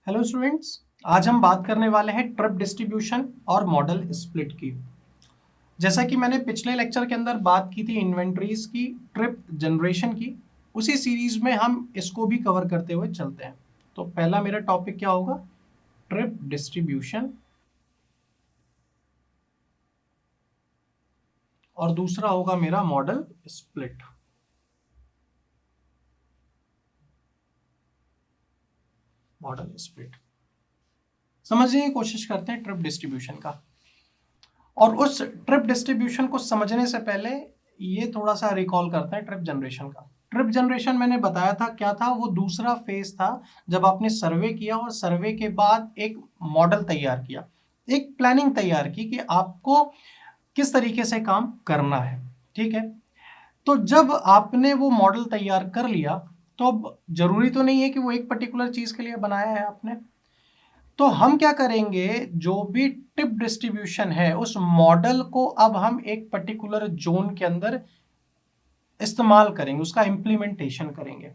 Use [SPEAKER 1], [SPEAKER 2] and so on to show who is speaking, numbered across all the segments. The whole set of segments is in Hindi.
[SPEAKER 1] हेलो स्टूडेंट्स, आज हम बात करने वाले हैं ट्रिप डिस्ट्रीब्यूशन और मॉडल स्प्लिट की। जैसा कि मैंने पिछले लेक्चर के अंदर बात की थी इन्वेंटरीज की, ट्रिप जनरेशन की, उसी सीरीज में हम इसको भी कवर करते हुए चलते हैं। तो पहला मेरा टॉपिक क्या होगा? ट्रिप डिस्ट्रीब्यूशन, और दूसरा होगा मेरा मॉडल स्प्लिट। मॉडल स्प्लिट समझने की कोशिश करते हैं ट्रिप डिस्ट्रीब्यूशन का। और उस ट्रिप डिस्ट्रीब्यूशन को समझने से पहले ये थोड़ा सा रिकॉल करते हैं ट्रिप जनरेशन का। ट्रिप जनरेशन मैंने बताया था क्या था, वो दूसरा फेज था जब आपने सर्वे किया और सर्वे के बाद एक मॉडल तैयार किया, एक प्लानिंग तैयार की कि आपको किस तरीके से काम करना है। ठीक है, तो जब आपने वो मॉडल तैयार कर लिया तो अब जरूरी तो नहीं है कि वो एक पर्टिकुलर चीज के लिए बनाया है आपने। तो हम क्या करेंगे, जो भी टिप डिस्ट्रीब्यूशन है उस मॉडल को अब हम एक पर्टिकुलर जोन के अंदर इस्तेमाल करेंगे, उसका इंप्लीमेंटेशन करेंगे,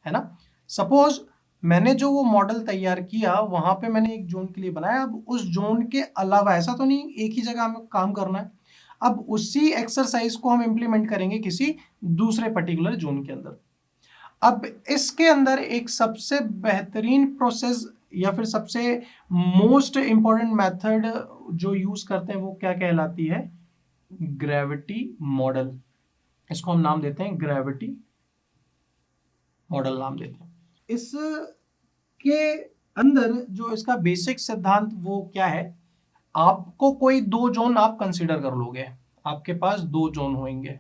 [SPEAKER 1] है ना। सपोज मैंने जो वो मॉडल तैयार किया वहां पे मैंने एक जोन के लिए बनाया, अब उस जोन के अलावा ऐसा तो नहीं एक ही जगह हमें काम करना है, अब उसी एक्सरसाइज को हम इंप्लीमेंट करेंगे किसी दूसरे पर्टिकुलर जोन के अंदर। अब इसके अंदर एक सबसे बेहतरीन प्रोसेस या फिर सबसे मोस्ट इंपॉर्टेंट मेथड जो यूज करते हैं वो क्या कहलाती है? Gravity model. इसको हम नाम देते हैं ग्रेविटी मॉडल नाम देते हैं। इसके अंदर जो इसका बेसिक सिद्धांत वो क्या है, आपको कोई दो जोन आप कंसीडर कर लोगे, आपके पास दो जोन होंगे।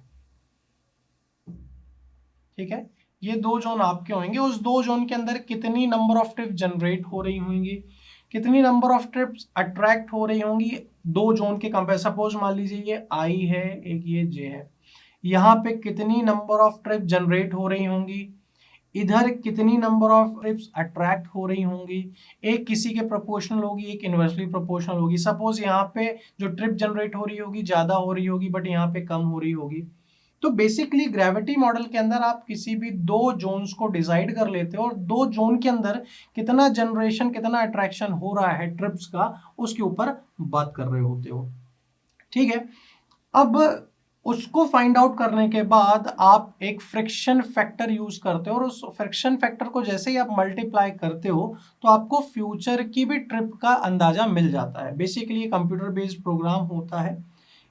[SPEAKER 1] ठीक है, ये दो जोन आपके होंगे, उस दो जोन के अंदर कितनी नंबर ऑफ ट्रिप जनरेट हो रही होंगी, कितनी नंबर ऑफ ट्रिप्स अट्रैक्ट हो रही होंगी दो जोन के कंपेयर। सपोज मान लीजिए ये आई है, एक ये जे है, यहाँ पे कितनी नंबर ऑफ ट्रिप जनरेट हो रही होंगी, इधर कितनी नंबर ऑफ ट्रिप्स अट्रैक्ट हो रही होंगी, एक किसी के प्रोपोर्शनल होगी, एक इनवर्सली प्रोपोर्शनल होगी। सपोज यहाँ पे जो ट्रिप जनरेट हो रही होगी ज्यादा हो रही होगी, बट यहाँ पे कम हो रही होगी। तो बेसिकली ग्रेविटी मॉडल के अंदर आप किसी भी दो जोन्स को डिसाइड कर लेते हो और दो जोन के अंदर कितना जनरेशन, कितना अट्रैक्शन हो रहा है ट्रिप्स का, उसके ऊपर बात कर रहे होते हो। ठीक है, अब उसको फाइंड आउट करने के बाद आप एक फ्रिक्शन फैक्टर यूज करते हो और उस फ्रिक्शन फैक्टर को जैसे ही आप मल्टीप्लाई करते हो तो आपको फ्यूचर की भी ट्रिप का अंदाजा मिल जाता है। बेसिकली ये कंप्यूटर बेस्ड प्रोग्राम होता है,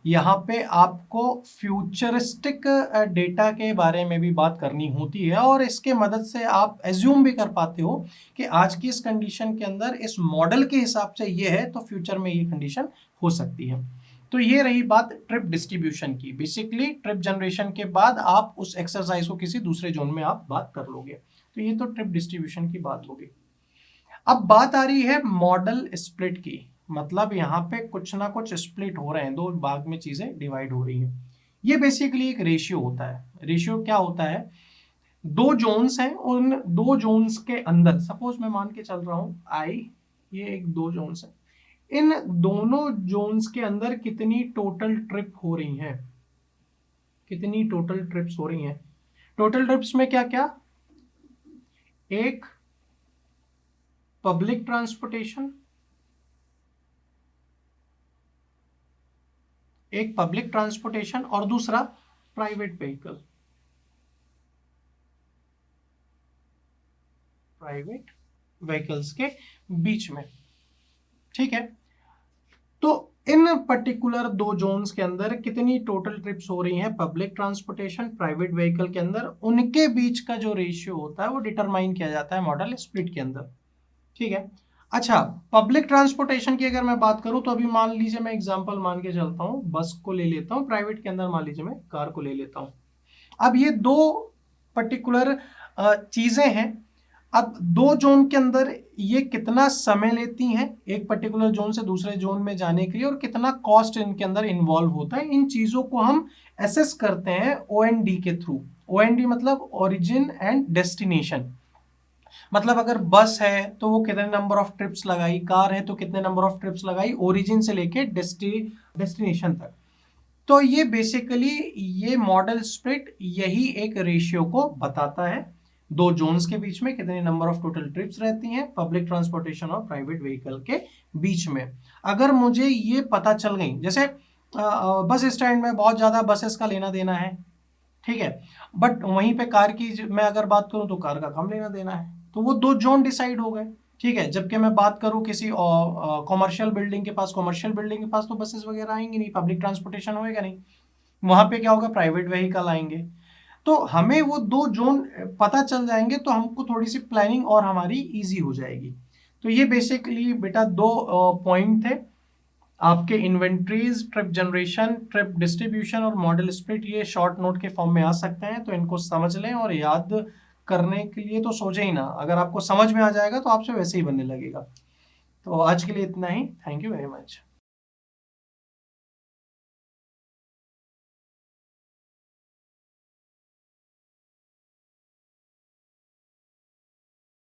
[SPEAKER 1] यहाँ पे आपको फ्यूचरिस्टिक डेटा के बारे में भी बात करनी होती है और इसके मदद से आप एज्यूम भी कर पाते हो कि आज की इस कंडीशन के अंदर इस मॉडल के हिसाब से ये है तो फ्यूचर में ये कंडीशन हो सकती है। तो ये रही बात ट्रिप डिस्ट्रीब्यूशन की। बेसिकली ट्रिप जनरेशन के बाद आप उस एक्सरसाइज को किसी दूसरे जोन में आप बात कर लोगे। तो ये तो ट्रिप डिस्ट्रीब्यूशन की बात होगी। अब बात आ रही है मॉडल स्प्लिट की, मतलब यहाँ पे कुछ ना कुछ स्प्लिट हो रहे हैं, दो भाग में चीजें डिवाइड हो रही हैं। ये बेसिकली एक रेशियो होता है। रेशियो क्या होता है? दो जोन्स हैं, उन दो जोन्स के अंदर सपोज मैं मान के चल रहा हूं आई, ये एक दो जोन्स है, इन दोनों जोन्स के अंदर कितनी टोटल ट्रिप हो रही हैं, कितनी टोटल ट्रिप्स हो रही हैं। टोटल ट्रिप्स में क्या क्या? एक पब्लिक ट्रांसपोर्टेशन, एक पब्लिक ट्रांसपोर्टेशन और दूसरा प्राइवेट व्हीकल, प्राइवेट व्हीकल्स के बीच में। ठीक है, तो इन पर्टिकुलर दो जोन्स के अंदर कितनी टोटल ट्रिप्स हो रही हैं पब्लिक ट्रांसपोर्टेशन प्राइवेट व्हीकल के अंदर, उनके बीच का जो रेशियो होता है वो डिटरमाइन किया जाता है मॉडल स्प्लिट के अंदर। ठीक है, अच्छा पब्लिक ट्रांसपोर्टेशन की अगर मैं बात करूं तो अभी मान लीजिए मैं एग्जांपल मान के चलता हूं, बस को ले लेता हूं, प्राइवेट के अंदर मान लीजिए मैं कार को ले लेता हूं। अब ये दो पर्टिकुलर चीजें हैं। अब दो जोन के अंदर ये कितना समय लेती हैं एक पर्टिकुलर जोन से दूसरे जोन में जाने के लिए और कितना कॉस्ट इनके अंदर इन्वॉल्व होता है, इन चीजों को हम एसेस करते हैं ओएनडी के थ्रू। ओएनडी मतलब ओरिजिन एंड डेस्टिनेशन। मतलब अगर बस है तो वो कितने नंबर ऑफ ट्रिप्स लगाई, कार है तो कितने नंबर ऑफ ट्रिप्स लगाई ओरिजिन से लेके डेस्टिनेशन तक। तो ये बेसिकली ये मॉडल स्प्लिट यही एक रेशियो को बताता है। दो जोन्स के बीच में कितनी नंबर ऑफ टोटल ट्रिप्स रहती हैं पब्लिक ट्रांसपोर्टेशन और प्राइवेट व्हीकल के बीच में। अगर मुझे ये पता चल गई, जैसे बस स्टैंड में बहुत ज्यादा बसेस का लेना देना है, ठीक है, बट वहीं पे कार की मैं अगर बात करूं तो कार का कम लेना देना है, तो वो दो जोन डिसाइड हो गए, ठीक है। जबकि मैं बात करूं किसी कॉमर्शियल बिल्डिंग के पास, कॉमर्शियल बिल्डिंग के पास तो बसेस वगैरह आएंगी नहीं, पब्लिक ट्रांसपोर्टेशन होएगा नहीं, वहां पे क्या होगा, प्राइवेट व्हीकल आएंगे। तो हमें वो दो जोन पता चल जाएंगे तो हमको थोड़ी सी प्लानिंग और हमारी इजी हो जाएगी। तो ये बेसिकली बेटा दो पॉइंट थे आपके, inventories, trip generation, trip distribution और मॉडल स्प्लिट। ये शॉर्ट नोट के फॉर्म में आ सकते हैं, तो इनको समझ लें और याद करने के लिए तो सोचे ही ना, अगर आपको समझ में आ जाएगा तो आपसे वैसे ही बनने लगेगा। तो आज के लिए इतना ही, थैंक यू वेरी मच।